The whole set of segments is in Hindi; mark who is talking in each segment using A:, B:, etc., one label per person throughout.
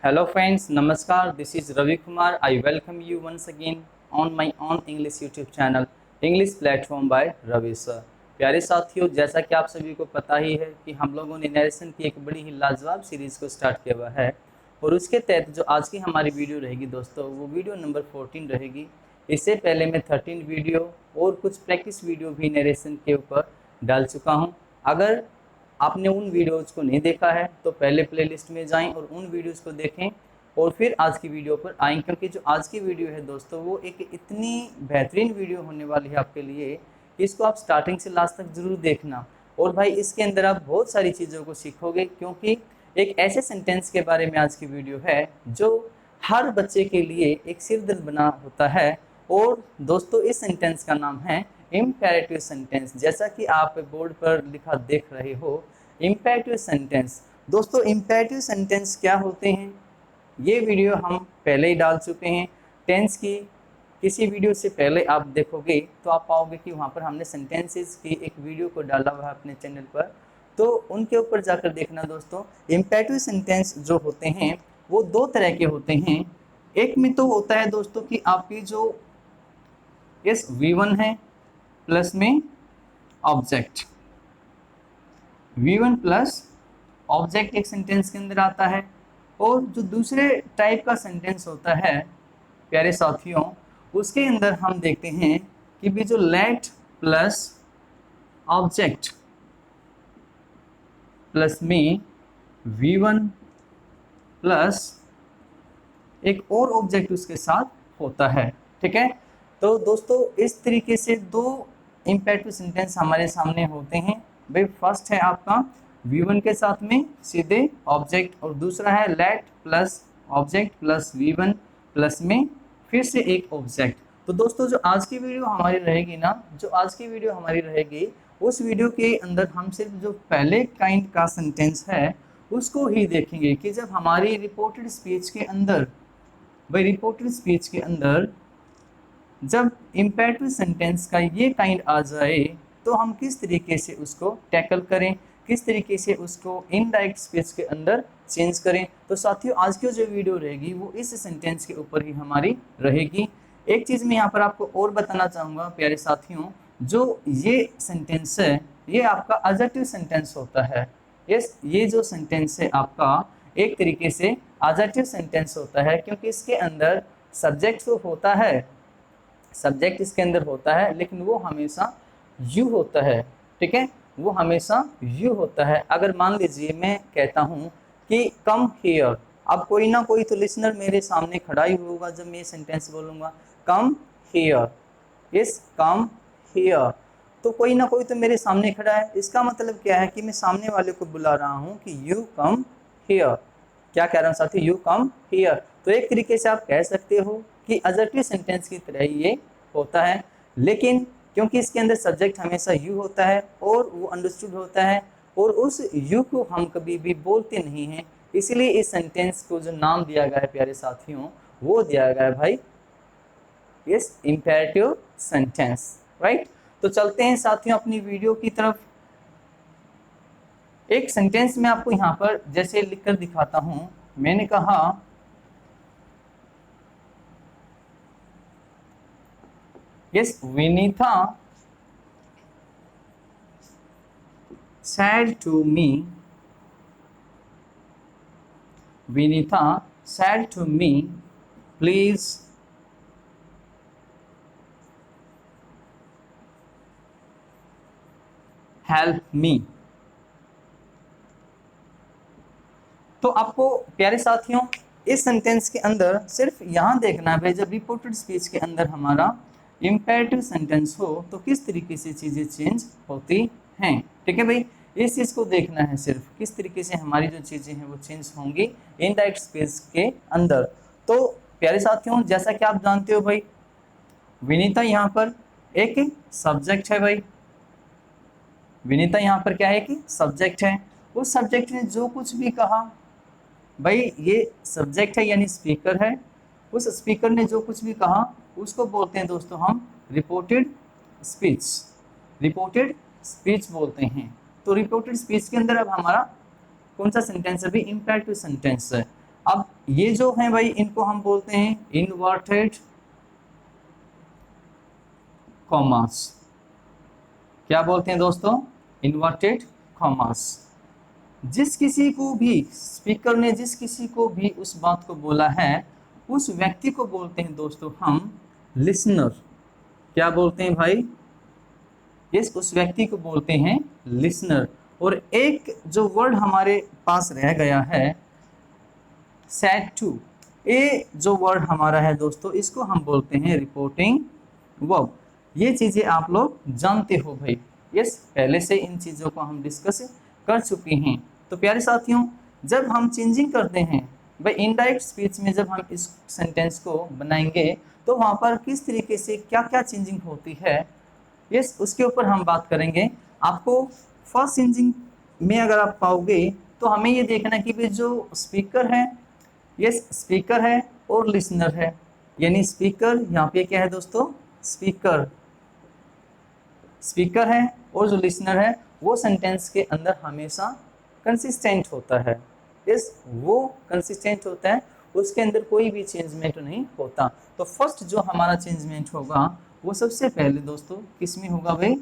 A: Hello friends, Namaskar. This is Ravi Kumar. I welcome you once again on my own English YouTube channel, English platform by Ravi sir. प्यारे साथियों, जैसा कि आप सभी को पता ही है कि हम लोगों ने नरेशन की एक बड़ी ही लाजवाब सीरीज़ को स्टार्ट किया हुआ है और उसके तहत जो आज की हमारी वीडियो रहेगी दोस्तों, वो वीडियो नंबर 14 रहेगी। इससे पहले मैं 13 वीडियो और कुछ प्रैक्टिस वीडियो भी नरेशन के ऊपर डाल चुका हूँ। अगर आपने उन वीडियोज़ को नहीं देखा है तो पहले प्लेलिस्ट में जाएं और उन वीडियोज़ को देखें और फिर आज की वीडियो पर आएँ, क्योंकि जो आज की वीडियो है दोस्तों, वो एक इतनी बेहतरीन वीडियो होने वाली है आपके लिए कि इसको आप स्टार्टिंग से लास्ट तक ज़रूर देखना। और भाई इसके अंदर आप बहुत सारी चीज़ों को सीखोगे, क्योंकि एक ऐसे सेंटेंस के बारे में आज की वीडियो है जो हर बच्चे के लिए एक सिरदर्द बना होता है। और दोस्तों इस सेंटेंस का नाम है इम्पेरेटिव सेंटेंस। जैसा कि आप बोर्ड पर लिखा देख रहे हो, इम्पेरेटिव सेंटेंस। दोस्तों इम्पेरेटिव सेंटेंस क्या होते हैं, ये वीडियो हम पहले ही डाल चुके हैं। टेंस की किसी वीडियो से पहले आप देखोगे तो आप पाओगे कि वहाँ पर हमने सेंटेंसेस की एक वीडियो को डाला हुआ है अपने चैनल पर, तो उनके ऊपर जाकर देखना दोस्तों। इम्पेरेटिव सेंटेंस जो होते हैं वो दो तरह के होते हैं। एक में तो होता है दोस्तों कि आपकी जो इस V1 है प्लस में ऑब्जेक्ट, V1 प्लस ऑब्जेक्ट एक सेंटेंस के अंदर आता है। और जो दूसरे टाइप का सेंटेंस होता है प्यारे साथियों, उसके अंदर हम देखते हैं कि भी जो लेट प्लस ऑब्जेक्ट प्लस में V1 प्लस एक और ऑब्जेक्ट उसके साथ होता है। ठीक है, तो दोस्तों इस तरीके से दो इम्पेरेटिव सेंटेंस हमारे सामने होते हैं। भाई फर्स्ट है आपका V1 के साथ में सीधे ऑब्जेक्ट, और दूसरा है late plus object plus V1 plus में फिर से एक ऑब्जेक्ट। तो दोस्तों जो आज की वीडियो हमारी रहेगी ना, जो आज की वीडियो हमारी रहेगी, उस वीडियो के अंदर हम सिर्फ जो पहले काइंड का सेंटेंस है उसको ही देखेंगे कि जब हमारी रिपोर्टेड स्पीच के अंदर, भाई रिपोर्टेड स्पीच के अंदर जब इम्पेरेटिव सेंटेंस का ये काइंड आ जाए तो हम किस तरीके से उसको टैकल करें, किस तरीके से उसको इनडायरेक्ट स्पीच के अंदर चेंज करें। तो साथियों आज की जो वीडियो रहेगी वो इस सेंटेंस के ऊपर ही हमारी रहेगी। एक चीज़ मैं यहाँ पर आपको और बताना चाहूँगा प्यारे साथियों, जो ये सेंटेंस है ये आपका एडजेक्टिव सेंटेंस होता है। ये जो सेंटेंस है आपका एक तरीके से एडजेक्टिव सेंटेंस होता है, क्योंकि इसके अंदर सब्जेक्ट तो होता है, सब्जेक्ट इसके अंदर होता है, लेकिन वो हमेशा यू होता है। ठीक है, वो हमेशा यू होता है। अगर मान लीजिए मैं कहता हूँ कि कम हियर, अब कोई ना कोई तो लिसनर मेरे सामने खड़ा ही होगा जब मैं ये सेंटेंस बोलूँगा come here, yes come here, तो कोई ना कोई तो मेरे सामने खड़ा है। इसका मतलब क्या है कि मैं सामने वाले को बुला रहा हूँ कि यू कम हियर। क्या कह रहा हूँ साथी, यू कम हियर। तो एक तरीके से आप कह सकते हो कि एडजेक्टिव सेंटेंस की तरह ये होता है, लेकिन क्योंकि इसके अंदर सब्जेक्ट हमेशा यू होता है और वो अंडरस्टूड होता है और उस यू को हम कभी भी बोलते नहीं हैं, इसलिए इस सेंटेंस को जो नाम दिया गया है प्यारे साथियों वो दिया गया है भाई यस इम्पेरेटिव सेंटेंस। राइट, तो चलते हैं साथियों अपनी वीडियो की तरफ। एक सेंटेंस में आपको यहाँ पर जैसे लिखकर दिखाता हूँ। मैंने कहा yes Vinita said to me, Vinita said to me, please help me। तो आपको प्यारे साथियों इस सेंटेंस के अंदर सिर्फ यहाँ देखना है भाई, जब रिपोर्टेड स्पीच के अंदर हमारा इम्पेरेटिव सेंटेंस हो तो किस तरीके से चीज़ें चेंज होती हैं। ठीक है भाई, इस चीज़ को देखना है सिर्फ किस तरीके से हमारी जो चीज़ें हैं वो चेंज होंगी इनडायरेक्ट स्पीच के अंदर। तो प्यारे साथियों जैसा कि आप जानते हो भाई, विनीता यहाँ पर एक सब्जेक्ट है भाई, विनीता यहाँ पर क्या है कि सब्जेक्ट है। उस सब्जेक्ट ने जो कुछ भी कहा, भाई ये सब्जेक्ट है यानी स्पीकर है, उस स्पीकर ने जो कुछ भी कहा उसको बोलते हैं दोस्तों हम रिपोर्टेड स्पीच, रिपोर्टेड स्पीच बोलते हैं। तो रिपोर्टेड स्पीच के अंदर अब हमारा कौन सा सेंटेंस है भी इम्पेरेटिव सेंटेंस है। अब ये जो है भाई इनको हम बोलते हैं इनवर्टेड कॉमास। क्या बोलते हैं दोस्तों? Inverted commas. जिस किसी को भी स्पीकर ने जिस किसी को भी उस बात को बोला है उस व्यक्ति को बोलते हैं दोस्तों हम लिसनर। क्या बोलते हैं भाई? यस, उस व्यक्ति को बोलते हैं लिसनर। और एक जो वर्ड हमारे पास रह गया है सेड टू, ये जो वर्ड हमारा है दोस्तों इसको हम बोलते हैं रिपोर्टिंग वर्ब। ये चीज़ें आप लोग जानते हो भाई। यस, पहले से इन चीज़ों को हम डिस्कस कर चुके हैं। तो प्यारे साथियों, जब हम चेंजिंग करते हैं भाई इनडायरेक्ट स्पीच में, जब हम इस सेंटेंस को बनाएंगे तो वहाँ पर किस तरीके से क्या क्या चेंजिंग होती है, यस, उसके ऊपर हम बात करेंगे। आपको फर्स्ट चेंजिंग में अगर आप पाओगे तो हमें ये देखना कि भाई जो स्पीकर है, यस, स्पीकर है और लिसनर है। यानी स्पीकर यहाँ पे क्या है दोस्तों? स्पीकर, स्पीकर है और जो लिसनर है वो सेंटेंस के अंदर हमेशा कंसिस्टेंट होता है। यस, वो कंसिस्टेंट होता है, उसके अंदर कोई भी चेंजमेंट नहीं होता। तो फर्स्ट जो हमारा चेंजमेंट होगा वो सबसे पहले दोस्तों किस में होगा भाई?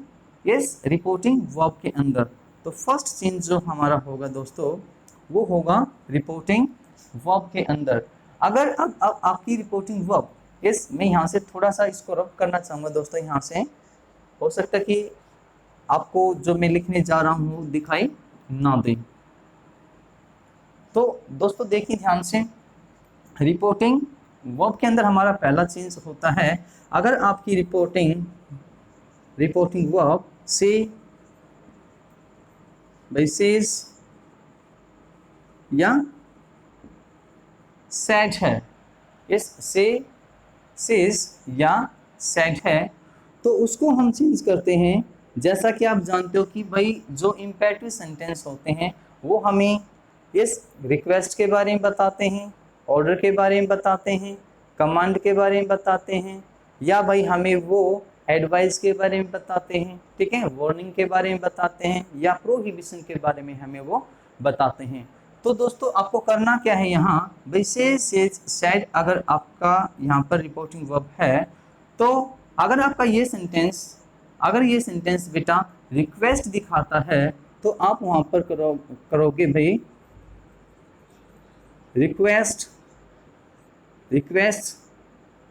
A: यस, रिपोर्टिंग वर्ब के अंदर। तो फर्स्ट चेंज जो हमारा होगा दोस्तों वो होगा रिपोर्टिंग वर्ब के अंदर। अगर अब आपकी रिपोर्टिंग वर्ब, यस, मैं यहाँ से थोड़ा सा इसको रब करना चाहूँगा दोस्तों। यहाँ से हो सकता है कि आपको जो मैं लिखने जा रहा हूँ दिखाई ना दे। तो दोस्तों देखिए ध्यान से, रिपोर्टिंग वर्ब के अंदर हमारा पहला चेंज होता है। अगर आपकी रिपोर्टिंग वर्ब से भाई सेज या सेड है, इस से सेज या सेड है, तो उसको हम चेंज करते हैं। जैसा कि आप जानते हो कि भाई जो इम्पेरेटिव सेंटेंस होते हैं वो हमें इस रिक्वेस्ट के बारे में बताते हैं, ऑर्डर के बारे में बताते हैं, कमांड के बारे में बताते हैं, या भाई हमें वो एडवाइस के बारे में बताते हैं, ठीक है, वार्निंग के बारे में बताते हैं, या प्रोहिबिशन के बारे में हमें वो बताते हैं। तो दोस्तों आपको करना क्या है यहाँ, वैसे से शायद अगर आपका यहाँ पर रिपोर्टिंग वर्ब है तो अगर आपका ये सेंटेंस बेटा रिक्वेस्ट दिखाता है तो आप वहाँ पर करोगे भाई रिक्वेस्ट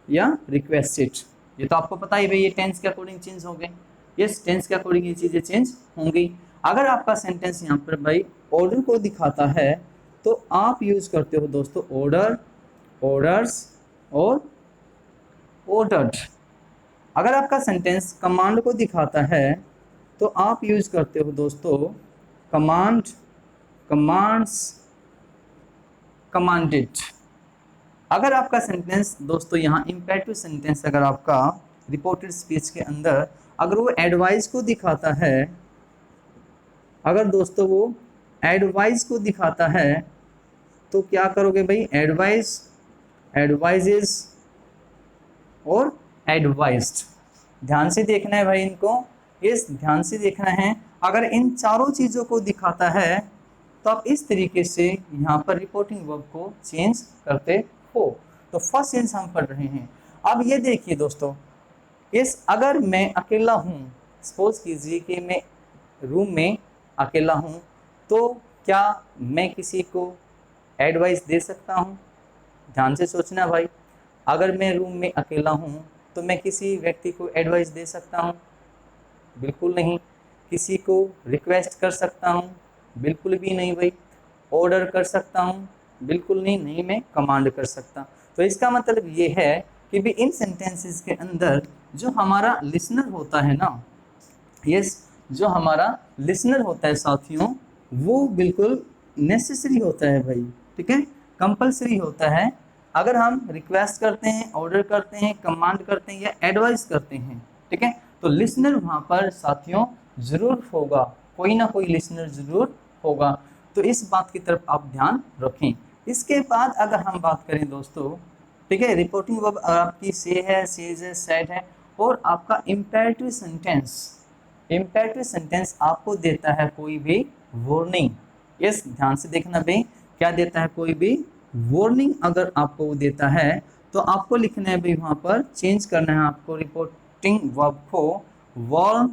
A: या रिक्वेस्टेड। ये तो आपको पता ही भाई, ये टेंस के अकॉर्डिंग चेंज हो गए। यस, टेंस के अकॉर्डिंग ये चीज़ें चेंज होंगी। अगर आपका सेंटेंस यहाँ पर भाई ऑर्डर को दिखाता है तो आप यूज करते हो दोस्तों ऑर्डर, ऑर्डर्स और ऑर्डर्ड। अगर आपका सेंटेंस कमांड को दिखाता है तो आप यूज करते हो दोस्तों कमांड, कमांड्स, कमांडेड। अगर आपका सेंटेंस दोस्तों यहाँ इम्पेरेटिव सेंटेंस अगर आपका रिपोर्टेड स्पीच के अंदर अगर वो एडवाइस को दिखाता है, अगर दोस्तों वो एडवाइस को दिखाता है तो क्या करोगे भाई? एडवाइस, एडवाइजेस और एडवाइज्ड। ध्यान से देखना है भाई इनको, इस ध्यान से देखना है। अगर इन चारों चीज़ों को दिखाता है तो आप इस तरीके से यहाँ पर रिपोर्टिंग वर्ब को चेंज करते हो। तो फर्स्ट चेंज हम पढ़ रहे हैं। अब ये देखिए दोस्तों, इस अगर मैं अकेला हूँ, सपोज कीजिए कि मैं रूम में अकेला हूँ, तो क्या मैं किसी को एडवाइस दे सकता हूँ? ध्यान से सोचना भाई, अगर मैं रूम में अकेला हूँ तो मैं किसी व्यक्ति को एडवाइस दे सकता हूँ? बिल्कुल नहीं। किसी को रिक्वेस्ट कर सकता हूँ? बिल्कुल भी नहीं भाई। ऑर्डर कर सकता हूँ? बिल्कुल नहीं, नहीं मैं कमांड कर सकता। तो इसका मतलब ये है कि भी इन सेंटेंसेस के अंदर जो हमारा लिसनर होता है ना, यस, जो हमारा लिसनर होता है साथियों, वो बिल्कुल नेसेसरी होता है भाई, ठीक है, कंपलसरी होता है। अगर हम रिक्वेस्ट करते हैं, ऑर्डर करते हैं, कमांड करते हैं या एडवाइस करते हैं, ठीक है, तो लिसनर वहाँ पर साथियों ज़रूर होगा, कोई ना कोई लिसनर ज़रूर होगा। तो इस बात की तरफ आप ध्यान रखें। इसके बाद अगर हम बात करें दोस्तों, ठीक है, रिपोर्टिंग वर्ब आपकी से है, सेज है, सेड है, और आपका इम्पेरेटिव सेंटेंस, इम्पेरेटिव सेंटेंस आपको देता है कोई भी वार्निंग। यस, ध्यान से देखना भाई, क्या देता है? कोई भी वार्निंग अगर आपको वो देता है तो आपको लिखना है भाई, वहां पर चेंज करना है आपको रिपोर्टिंग वर्ब को वार्न,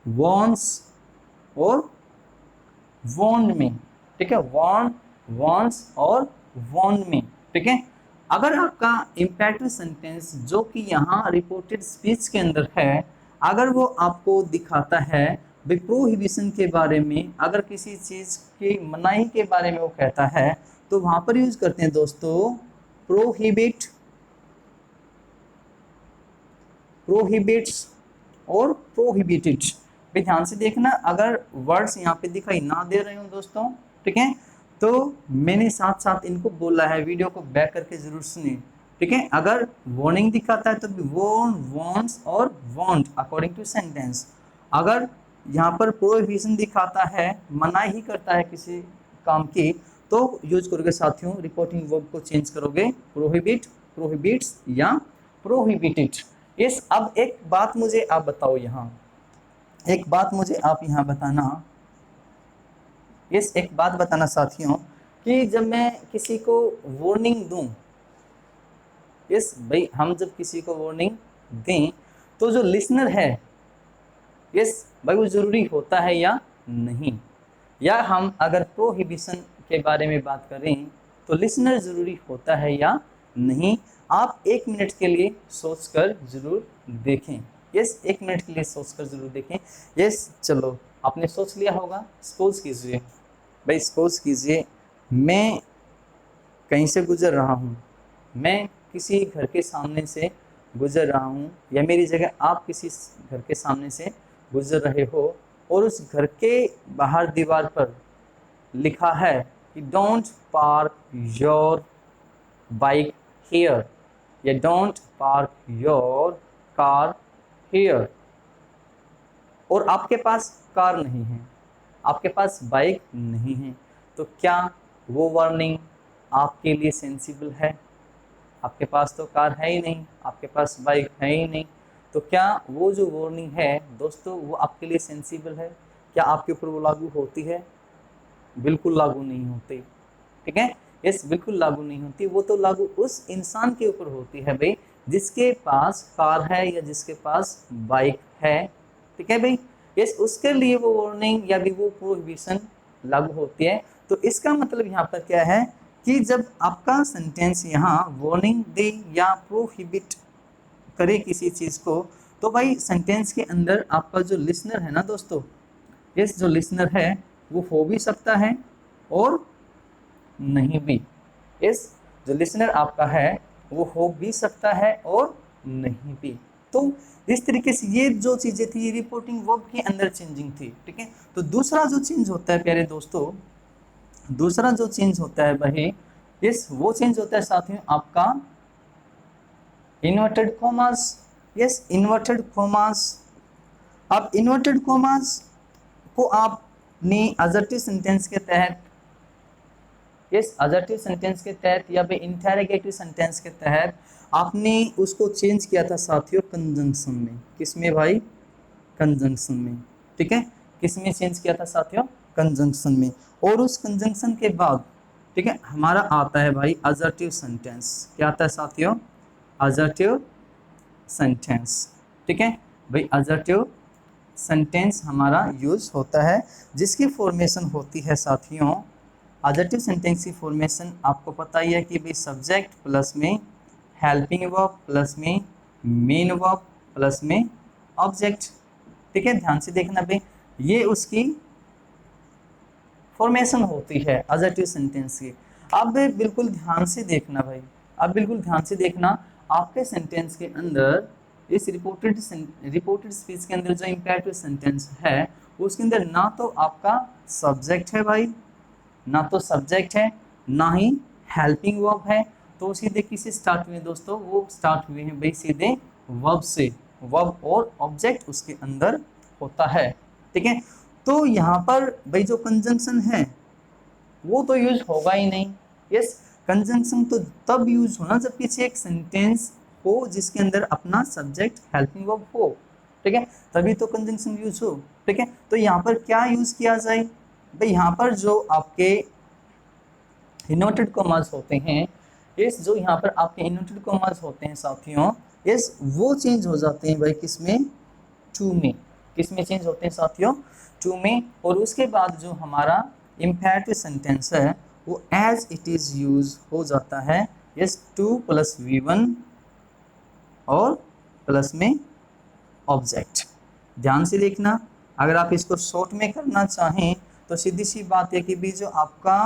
A: वार्न्स और वार्न में, ठीक है, वार्न, वार्न्स और वार्न में, ठीक है। अगर आपका इम्पेरेटिव सेंटेंस जो कि यहाँ रिपोर्टेड स्पीच के अंदर है, अगर वो आपको दिखाता है प्रोहिबिशन के बारे में, अगर किसी चीज की मनाही के बारे में वो कहता है, तो वहां पर यूज करते हैं दोस्तों प्रोहिबिट, प्रोहिबिट्स और प्रोहिबिटेड। भाई ध्यान से देखना, अगर वर्ड्स यहाँ पे दिखाई ना दे रहे हो दोस्तों, ठीक है, तो मैंने साथ साथ इनको बोला है, वीडियो को बैक करके जरूर सुनिए, ठीक है। अगर वार्निंग दिखाता है तो वॉर्न, वॉन्ट्स और वांट अकॉर्डिंग टू सेंटेंस। अगर यहाँ पर प्रोहिबिशन दिखाता है, मनाही ही करता है किसी काम की, तो यूज करोगे साथियों रिपोर्टिंग वर्ब को चेंज करोगे प्रोहिबिट, प्रोहिबिट्स या प्रोहिबिटेड। इस अब एक बात मुझे आप बताओ, यहाँ एक बात मुझे आप यहाँ बताना, इस एक बात बताना साथियों कि जब मैं किसी को वार्निंग दूं, इस भाई हम जब किसी को वार्निंग दें तो जो लिसनर है, इस भाई वो जरूरी होता है या नहीं, या हम अगर प्रोहिबिशन के बारे में बात करें तो लिसनर जरूरी होता है या नहीं। आप 1 मिनट के लिए सोचकर जरूर देखें, यस 1 मिनट के लिए सोचकर जरूर देखें। यस चलो आपने सोच लिया होगा, सपोज कीजिए भाई, सपोज कीजिए मैं कहीं से गुजर रहा हूँ, मैं किसी घर के सामने से गुजर रहा हूँ, या मेरी जगह आप किसी घर के सामने से गुजर रहे हो, और उस घर के बाहर दीवार पर लिखा है कि don't park your bike here, या don't park your car here, और आपके पास कार नहीं है, आपके पास बाइक नहीं है, तो क्या वो वार्निंग आपके लिए सेंसिबल है? आपके पास तो कार है ही नहीं, आपके पास बाइक है ही नहीं, तो क्या वो जो वार्निंग है दोस्तों वो आपके लिए सेंसिबल है? क्या आपके ऊपर वो लागू होती है? बिल्कुल लागू नहीं होती, ठीक है, यस बिल्कुल लागू नहीं होती। वो तो लागू उस इंसान के ऊपर होती है भाई जिसके पास कार है या जिसके पास बाइक है, ठीक है भाई, यस उसके लिए वो वार्निंग या भी वो प्रोहिबिशन लागू होती है। तो इसका मतलब यहाँ पर क्या है कि जब आपका सेंटेंस यहाँ वार्निंग दे या प्रोहिबिट करे किसी चीज को, तो भाई सेंटेंस के अंदर आपका जो लिसनर है ना दोस्तों, यस जो लिसनर है वो हो भी सकता है और नहीं भी, इस जो लिसनर आपका है वो हो भी सकता है और नहीं भी। तो इस तरीके से ये जो चीजें थी ये रिपोर्टिंग वर्ब के अंदर चेंजिंग थी, ठीक है। तो दूसरा जो चेंज होता है प्यारे दोस्तों, दूसरा जो चेंज होता है भाई, इस वो चेंज होता है साथियों आपका inverted commas, yes inverted commas. अब इन्वर्टेड कॉमास को आपने असर्टिव सेंटेंस के तहत, इस असर्टिव सेंटेंस के तहत या फिर इंटरोगेटिव सेंटेंस के तहत आपने उसको चेंज किया था साथियों कंजंक्शन में। किसमें भाई? कंजंक्शन में, ठीक है, किसमें चेंज किया था साथियों? कंजंक्शन में। और उस कंजंक्शन के बाद, ठीक है, हमारा आता है भाई असर्टिव सेंटेंस। क्या आता है साथियों? असर्टिव सेंटेंस, ठीक है भाई, असर्टिव सेंटेंस हमारा यूज होता है जिसकी फॉर्मेशन होती है साथियों, असर्टिव सेंटेंस की फॉर्मेशन आपको पता ही है कि भाई सब्जेक्ट प्लस में हेल्पिंग वर्ब प्लस में मेन वर्ब प्लस में ऑब्जेक्ट, ठीक है, ध्यान से देखना भाई, ये उसकी फॉर्मेशन होती है असर्टिव सेंटेंस की। अब बिल्कुल ध्यान से देखना भाई, अब बिल्कुल ध्यान से देखना, आपके सेंटेंस के अंदर इस रिपोर्टेड स्पीच के अंदर जो इम्पेरेटिव सेंटेंस है उसके अंदर ना तो आपका सब्जेक्ट है भाई, ना तो सब्जेक्ट है, ना ही हेल्पिंग वर्ब है, तो सीधे किससे स्टार्ट हुए दोस्तों? वो स्टार्ट हुए हैं भाई सीधे वर्ब से, वर्ब और ऑब्जेक्ट उसके अंदर होता है, ठीक है। तो यहाँ पर भाई जो कंजंक्शन है वो तो यूज होगा ही नहीं, यस कंजंक्शन तो तब यूज होना जब पीछे एक सेंटेंस हो जिसके अंदर अपना सब्जेक्ट हेल्पिंग वर्ब हो, ठीक है, तभी तो कंजंक्शन यूज हो, ठीक है। तो यहाँ पर क्या यूज किया जाए भाई? यहाँ पर जो आपके इन्वर्टेड कॉमास होते हैं, इस जो यहाँ पर आपके इन्वर्टेड कॉमास होते हैं साथियों, इस वो चेंज हो जाते हैं भाई किसमें, टू में। किसमें चेंज होते हैं साथियों, टू में। और उसके बाद जो हमारा इम्पेरेटिव सेंटेंस है वो एज इट इज यूज हो जाता है यस टू प्लस V1 और प्लस में ऑब्जेक्ट। ध्यान से देखना, अगर आप इसको शॉर्ट में करना चाहें तो सीधी सी बात है कि भी जो आपका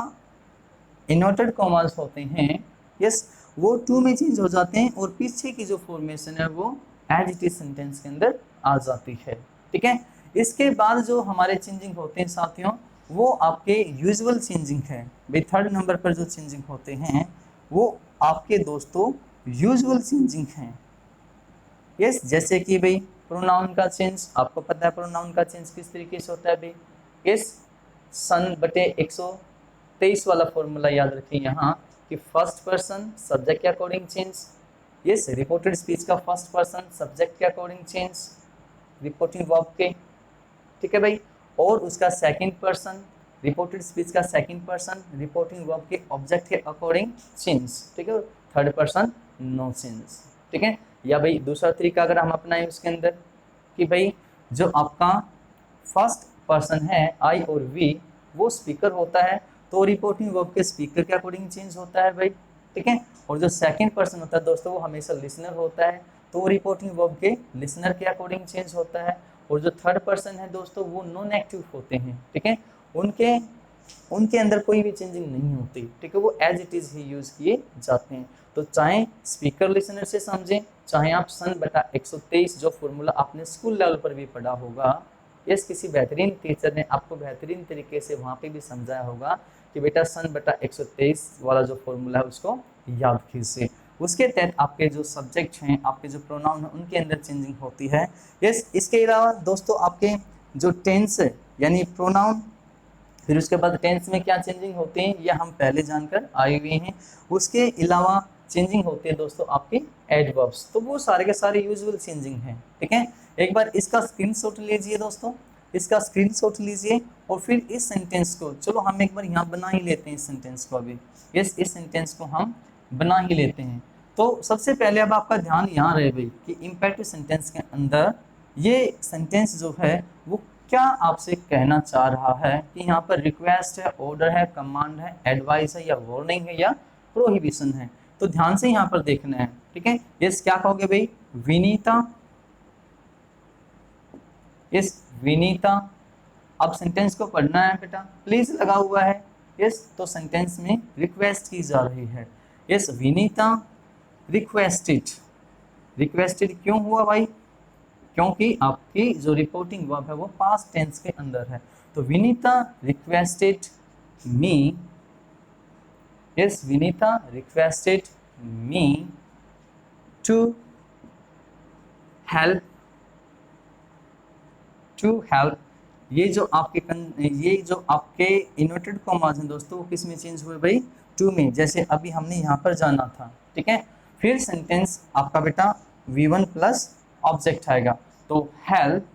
A: इन्वर्टेड कॉमास होते हैं यस वो टू में चेंज हो जाते हैं और पीछे की जो फॉर्मेशन है वो एज इट इज सेंटेंस के अंदर आ जाती है। ठीक है, इसके बाद जो हमारे चेंजिंग होते हैं साथियों वो आपके यूजुअल चेंजिंग है। भाई थर्ड नंबर पर जो चेंजिंग होते हैं वो आपके दोस्तों यूजुअल चेंजिंग हैं। यस, जैसे कि भाई प्रोनाउन का चेंज, आपको पता है प्रोनाउन का चेंज किस तरीके से होता है भाई, यस सन बटे 123 वाला फॉर्मूला याद रखिए यहाँ कि फर्स्ट पर्सन सब्जेक्ट के according change, yes reported speech का फर्स्ट पर्सन सब्जेक्ट के अकॉर्डिंग चेंज रिपोर्टिंग वर्ब के, ठीक है भाई, और उसका सेकंड पर्सन रिपोर्टेड स्पीच का सेकंड पर्सन रिपोर्टिंग वर्ब के ऑब्जेक्ट के अकॉर्डिंग चेंज, ठीक है, थर्ड पर्सन नो चेंज। ठीक है, या भाई दूसरा तरीका अगर हम अपनाएं उसके अंदर कि भाई जो आपका फर्स्ट पर्सन है आई और वी वो स्पीकर होता है तो रिपोर्टिंग वर्ब के स्पीकर के अकॉर्डिंग चेंज होता है भाई। ठीक है, और जो सेकंड पर्सन होता है दोस्तों वो हमेशा लिसनर होता है तो रिपोर्टिंग वर्ब के लिसनर के अकॉर्डिंग चेंज होता है। और जो थर्ड पर्सन है दोस्तों वो नॉन एक्टिव होते हैं। ठीक है, उनके उनके अंदर कोई भी चेंजिंग नहीं होती। ठीक है, वो एज इट इज ही यूज किए जाते हैं। तो चाहे स्पीकर लिसनर से समझें, चाहे आप सन बटा 123 जो फॉर्मूला आपने स्कूल लेवल पर भी पढ़ा होगा, यस किसी बेहतरीन टीचर ने आपको बेहतरीन तरीके से वहाँ पे भी समझाया होगा कि बेटा सन बटा 123 वाला जो फॉर्मूला है उसको याद कीजिए। उसके तहत आपके जो सब्जेक्ट हैं, आपके जो प्रोनाउन हैं उनके अंदर चेंजिंग होती है। यस, इसके अलावा दोस्तों आपके जो टेंस है यानी प्रोनाउन, फिर उसके बाद टेंस में क्या चेंजिंग होते हैं ये हम पहले जानकर आए हुए हैं। उसके अलावा चेंजिंग होती है दोस्तों आपके एडवर्ब्स, तो वो सारे के सारे यूजुअल चेंजिंग हैं। ठीक है, एक बार इसका स्क्रीनशॉट लीजिए दोस्तों, इसका स्क्रीनशॉट लीजिए और फिर इस सेंटेंस को चलो हम एक बार यहाँ बना ही लेते हैं इस सेंटेंस को अभी। यस, इस सेंटेंस को हम बना ही लेते हैं। तो सबसे पहले अब आपका ध्यान यहाँ रहे भाई कि इम्पेरेटिव सेंटेंस के अंदर ये सेंटेंस जो है वो क्या आपसे कहना चाह रहा है कि यहाँ पर रिक्वेस्ट है, ऑर्डर है, कमांड है, एडवाइस है या वार्निंग है या प्रोहिबिशन है। तो ध्यान से यहाँ पर देखना है। ठीक है, यस क्या कहोगे भाई, विनीता, यस विनीता। अब सेंटेंस को पढ़ना है बेटा, प्लीज लगा हुआ है। यस, तो सेंटेंस में रिक्वेस्ट की जा रही है। Yes, Vinita requested. रिक्वेस्टेड क्यों हुआ भाई, क्योंकि आपकी जो रिपोर्टिंग वर्ब है वो पास्ट टेंस के अंदर है। तो Vinita requested me, yes Vinita requested me to help, to help. ये जो आपके इन्वर्टेड कॉमास हैं दोस्तों वो किस में चेंज हुए भाई, टू में, जैसे अभी हमने यहाँ पर जाना था। ठीक है, फिर सेंटेंस आपका बेटा V1 प्लस ऑब्जेक्ट आएगा तो हेल्प,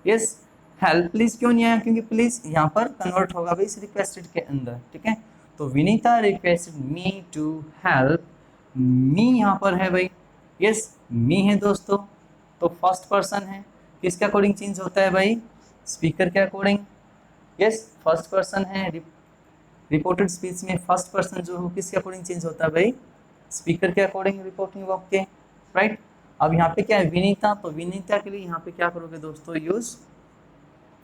A: यस हेल्प प्लीज क्यों नहीं आया, क्योंकि प्लीज यहाँ पर कन्वर्ट होगा भाई इस रिक्वेस्टेड के अंदर। ठीक है, तो Vinita requested me to help, me यहाँ पर है भाई, यस मी है दोस्तों, तो फर्स्ट पर्सन है, किसके अकॉर्डिंग चेंज होता है भाई, स्पीकर के अकॉर्डिंग। यस, फर्स्ट पर्सन है, रिपोर्टेड स्पीच में फर्स्ट पर्सन जो हो किसके अकॉर्डिंग चेंज होता है भाई, स्पीकर के अकॉर्डिंग रिपोर्टिंग वर्ब के, राइट। अब यहाँ पे क्या है विनीता, तो विनीता के लिए यहाँ पे क्या करोगे दोस्तों, यूज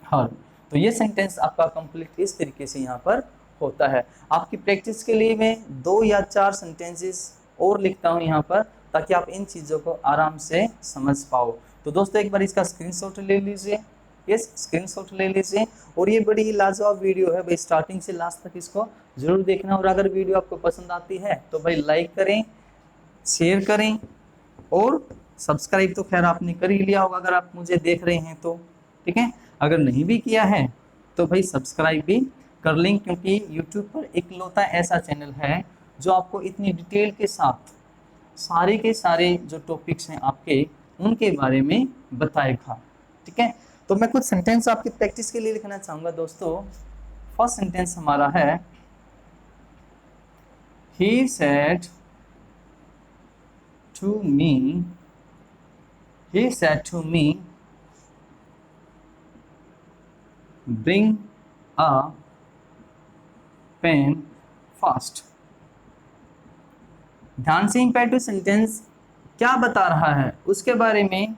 A: हर। तो ये सेंटेंस आपका कंप्लीट इस तरीके से यहाँ पर होता है। आपकी प्रैक्टिस के लिए मैं 2 या 4 सेंटेंसेस और लिखता हूँ यहाँ पर ताकि आप इन चीज़ों को आराम से समझ पाओ। तो दोस्तों एक बार इसका स्क्रीनशॉट ले लीजिए, यस स्क्रीनशॉट ले लीजिए। और ये बड़ी ही लाजवाब वीडियो है भाई, स्टार्टिंग से लास्ट तक इसको जरूर देखना। और अगर वीडियो आपको पसंद आती है तो भाई लाइक करें, शेयर करें और सब्सक्राइब तो खैर आपने कर ही लिया होगा अगर आप मुझे देख रहे हैं तो। ठीक है, अगर नहीं भी किया है तो भाई सब्सक्राइब भी कर लें, क्योंकि YouTube पर इकलौता ऐसा चैनल है जो आपको इतनी डिटेल के साथ सारे के सारे जो टॉपिक्स हैं आपके उनके बारे में बताएगा। ठीक है, तो मैं कुछ सेंटेंस आपकी प्रैक्टिस के लिए लिखना चाहूँगा दोस्तों। फर्स्ट सेंटेंस हमारा है he said to me, he said to me, bring a pen fast। ध्यान से इम्पेरेटिव सेंटेंस क्या बता रहा है उसके बारे में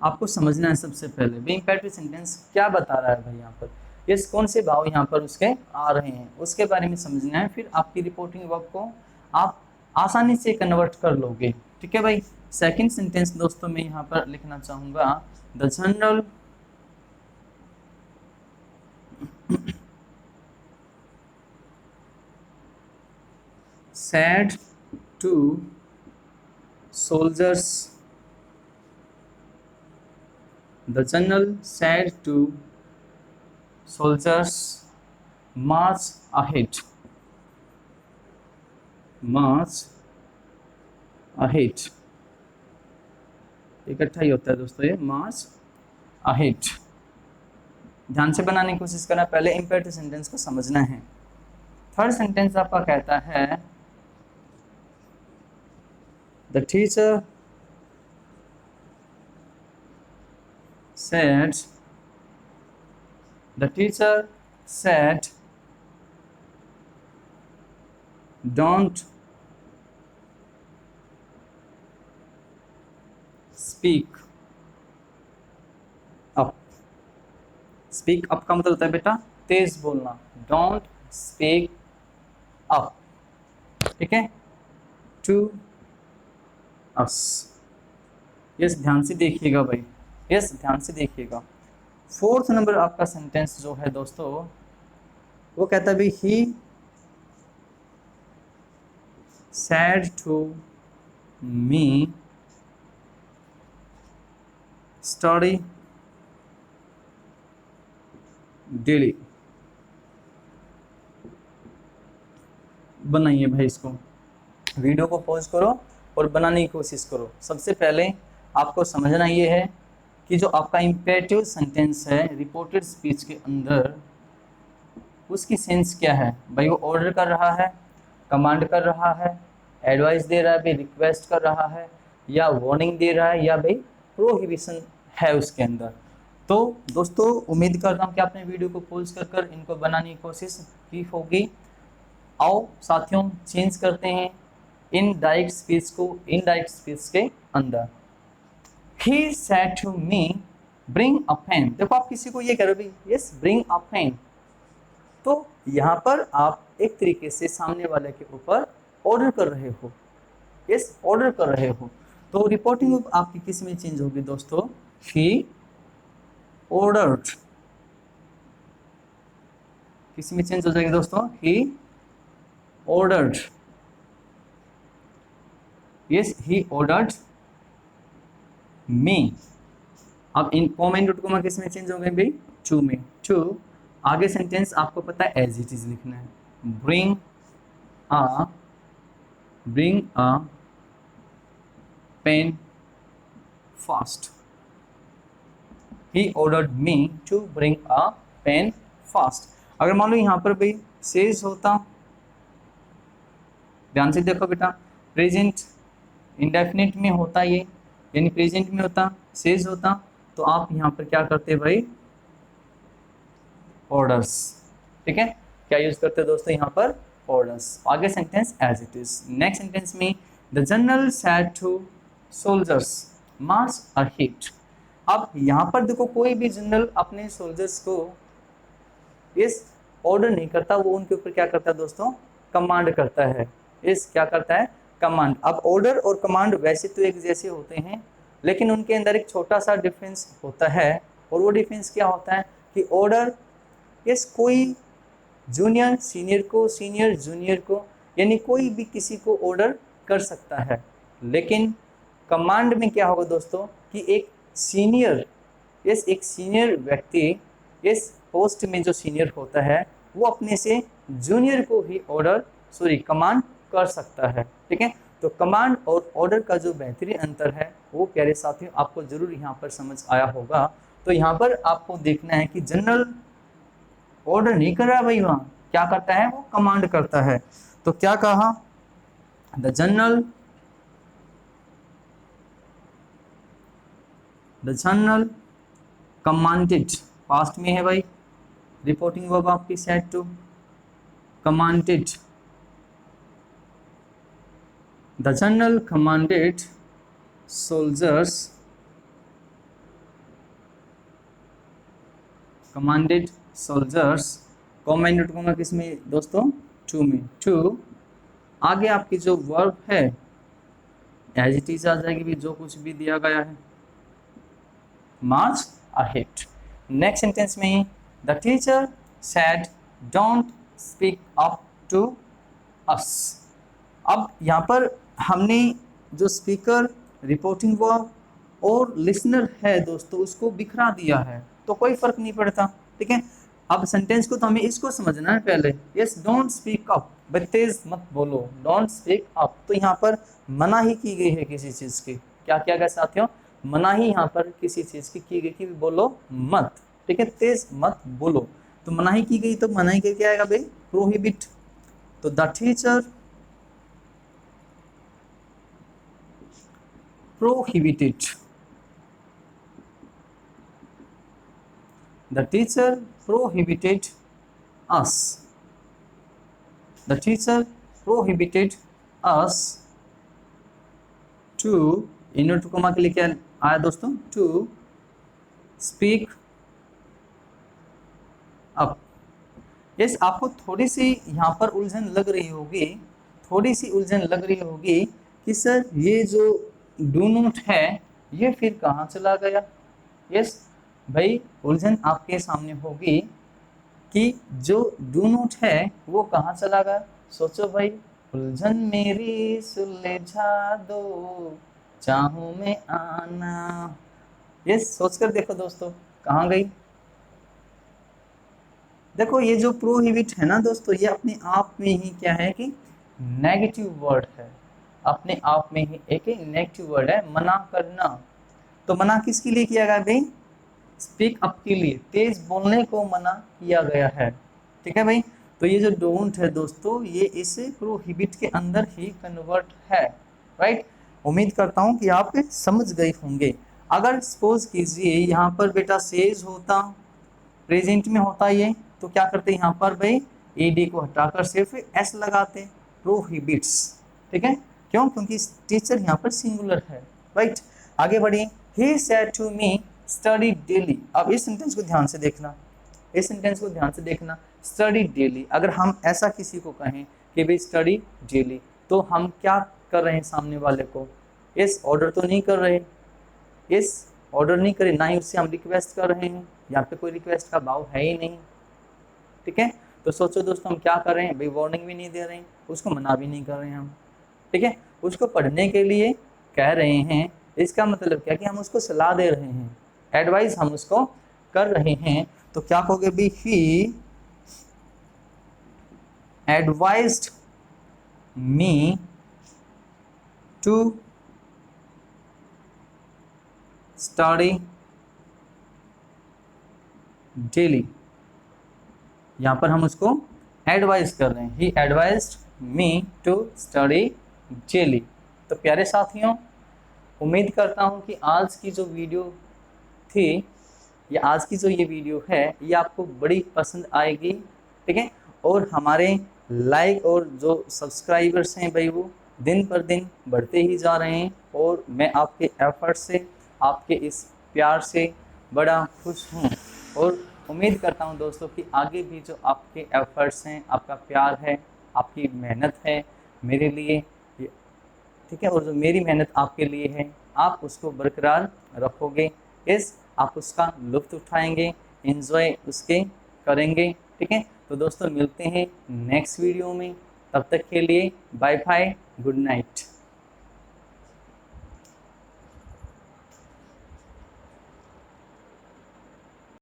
A: आपको समझना है। सबसे पहले भी इम्पेरेटिव सेंटेंस क्या बता रहा है भाई, यहाँ पर ये कौन से भाव यहाँ पर उसके आ रहे हैं उसके बारे में समझना है। फिर आपकी रिपोर्टिंग वर्क को आप आसानी से कन्वर्ट कर लोगे। ठीक है भाई। सेकंड सेंटेंस दोस्तों मैं यहाँ पर लिखना चाहूँगा, the general said to soldiers, the general said to soldiers, march ahead, march ahead। इकट्ठा ही होता है दोस्तों ये march ahead। ध्यान से बनाने की कोशिश करना, पहले इम्पेरेटिव सेंटेंस को समझना है। थर्ड सेंटेंस आपका कहता है, the teacher said, the teacher said, don't speak up। Speak up का मतलब होता है बेटा तेज बोलना, डोंट स्पीक अप। ठीक है, टू अस। यस ध्यान से देखिएगा भाई, यस ध्यान से देखिएगा। फोर्थ नंबर आपका सेंटेंस जो है दोस्तों वो कहता है भाई, he said to me study daily. बनाइए भाई इसको, वीडियो को पॉज करो और बनाने की कोशिश करो। सबसे पहले आपको समझना ये है कि जो आपका इम्पेरेटिव सेंटेंस है रिपोर्टेड स्पीच के अंदर, उसकी सेंस क्या है भाई। वो ऑर्डर कर रहा है, कमांड कर रहा है, एडवाइस दे रहा है भाई, रिक्वेस्ट कर रहा है, या वार्निंग दे रहा है, या भाई प्रोहिबिशन है उसके अंदर। तो दोस्तों उम्मीद करता हूँ कि आपने वीडियो को पॉज कर कर इनको बनाने की कोशिश की होगी। आओ साथियों चेंज करते हैं इन डायरेक्ट स्पीच को इनडायरेक्ट स्पीच के अंदर। He said to me, bring a pen। देखो आप किसी को ये कह रहे हो भाई, यस bring a pen, तो यहाँ पर आप एक तरीके से सामने वाले के ऊपर ऑर्डर कर रहे हो, यस ऑर्डर कर रहे हो। तो रिपोर्टिंग आपकी किस में चेंज होगी दोस्तों, he ordered। किस में चेंज हो जाएगी दोस्तों, he ordered। yes he ordered me। अब इन कॉमा डॉट कॉमा किस में चेंज हो गए भाई, टू में। टू आगे सेंटेंस आपको पता है एज इट इज लिखना है, bring a pen fast. He ordered me to bring a pen fast। अगर मान लो यहाँ पर भाई सेज होता, ध्यान से देखो बेटा, प्रेजेंट इंडेफिनिट में होता ये, यानी प्रेजेंट में होता, सेज होता, तो आप यहाँ पर क्या करते भाई, ऑर्डर्स। ठीक है, क्या यूज करते दोस्तों यहाँ पर, ऑर्डर्स। आगे sentence as it is. Next sentence में, the general said to soldiers march ahead. अब यहाँ पर देखो कोई भी जनरल अपने सोल्जर्स को इस ऑर्डर नहीं करता, वो उनके ऊपर क्या करता है दोस्तों, कमांड करता है। इस क्या करता है, कमांड। अब ऑर्डर और कमांड वैसे तो एक जैसे होते हैं, लेकिन उनके अंदर एक छोटा सा डिफरेंस होता है, और वो डिफरेंस क्या होता है कि ऑर्डर इस कोई जूनियर सीनियर को, सीनियर जूनियर को, यानी कोई भी किसी को ऑर्डर कर सकता है। लेकिन कमांड में क्या होगा दोस्तों कि एक सीनियर, यस एक सीनियर व्यक्ति इस पोस्ट में जो सीनियर होता है वो अपने से जूनियर को ही कमांड कर सकता है। ठीक है, तो कमांड और ऑर्डर का जो बेहतरीन अंतर है वो प्यारे साथियों आपको जरूर यहाँ पर समझ आया होगा। तो यहाँ पर आपको देखना है कि जनरल ऑर्डर नहीं कर रहा भाई, वहाँ क्या करता है, वो कमांड करता है। तो क्या कहा, द जनरल कमांडेड, पास्ट में है भाई, रिपोर्टिंग वर्ब आपकी said to commanded, the general commanded soldiers, commanded soldiers, commanded को मैं किस में दोस्तों, टू में, टू आगे आपकी जो वर्ब है एज इट इज आ जाएगी भी, जो कुछ भी दिया गया है, मार्च अहेड। नेक्स्ट सेंटेंस में the teacher said don't speak up to us. अब यहाँ पर हमने जो स्पीकर, रिपोर्टिंग वर्ब और लिसनर है दोस्तों उसको बिखरा दिया है, तो कोई फर्क नहीं पड़ता, ठीक है। अब सेंटेंस को तो हमें इसको समझना है पहले, यस डोंट स्पीक अप, तेज मत बोलो, डोंट स्पीक अप, तो यहाँ पर मनाही की गई है किसी चीज की, क्या किया गया साथियों, मनाही यहाँ पर किसी चीज की गई कि बोलो मत, ठीक है, तेज मत बोलो, तो मनाही की गई, तो मनाही के क्या आएगा भाई, प्रोहिबिट, तो the teacher prohibited, the teacher prohibited us, the teacher prohibited us to, invert comma के लिए क्या आया दोस्तों, टू स्पीक अप। यस, आपको थोड़ी सी यहाँ पर उलझन लग रही होगी, थोड़ी सी उलझन लग रही होगी कि सर ये जो डू नॉट है ये फिर कहाँ चला गया। यस भाई, उलझन आपके सामने होगी कि जो डू नॉट है वो कहाँ चला गया, सोचो भाई, उलझन मेरी सुलझा दो चाहूं मैं आना। यस, सोचकर देखो दोस्तों कहाँ गई। देखो ये जो प्रोहिबिट है ना दोस्तों, ये अपने आप में ही क्या है कि नेगेटिव वर्ड है, अपने आप में ही एक नेगेटिव वर्ड है, मना करना। तो मना किसके लिए किया गया भाई, स्पीक अप के लिए, तेज बोलने को मना किया गया है, ठीक है भाई। तो ये जो डोंट है दोस्तों ये इस प्रोहिबिट के अंदर ही कन्वर्ट है, राइट। उम्मीद करता हूँ कि आप समझ गए होंगे। अगर सपोज कीजिए यहाँ पर बेटा सेज होता, प्रेजेंट में होता ये, तो क्या करते यहाँ पर भाई एडी को हटाकर सिर्फ एस लगाते, प्रोहिबिट्स, ठीक है। क्यों, क्योंकि टीचर यहाँ पर सिंगुलर है, राइट। आगे बढ़िए, he said to me study daily. अब इस सेंटेंस को ध्यान से देखना, इस सेंटेंस को ध्यान से देखना, स्टडी डेली। अगर हम ऐसा किसी को कहें कि भाई स्टडी डेली, तो हम क्या कर रहे हैं सामने वाले को, इस ऑर्डर तो नहीं कर रहे, इस ऑर्डर नहीं करे, ना ही उससे हम रिक्वेस्ट कर रहे हैं, यहाँ पे कोई रिक्वेस्ट का भाव है ही नहीं, ठीक है। तो सोचो दोस्तों हम क्या कर रहे हैं भाई, वार्निंग भी नहीं दे रहे हैं, उसको मना भी नहीं कर रहे हैं हम, ठीक है, उसको पढ़ने के लिए कह रहे हैं, इसका मतलब क्या कि हम उसको सलाह दे रहे हैं, एडवाइस हम उसको कर रहे हैं। तो क्या कहोगे भी, he advised me to study daily. यहां पर हम उसको एडवाइस कर रहे हैं, he advised me to study daily. तो प्यारे साथियों, उम्मीद करता हूं कि आज की जो वीडियो थी या आज की जो ये वीडियो है ये आपको बड़ी पसंद आएगी, ठीक है। और हमारे लाइक और जो सब्सक्राइबर्स हैं भाई वो दिन पर दिन बढ़ते ही जा रहे हैं, और मैं आपके एफर्ट से, आपके इस प्यार से बड़ा खुश हूँ, और उम्मीद करता हूँ दोस्तों कि आगे भी जो आपके एफर्ट्स हैं, आपका प्यार है, आपकी मेहनत है मेरे लिए, ठीक है, और जो मेरी मेहनत आपके लिए है आप उसको बरकरार रखोगे, इस आप उसका लुत्फ़ उठाएंगे, एंजॉय उसके करेंगे, ठीक है। तो दोस्तों मिलते हैं नेक्स्ट वीडियो में, तब तक के लिए बाय बाय, गुड नाइट।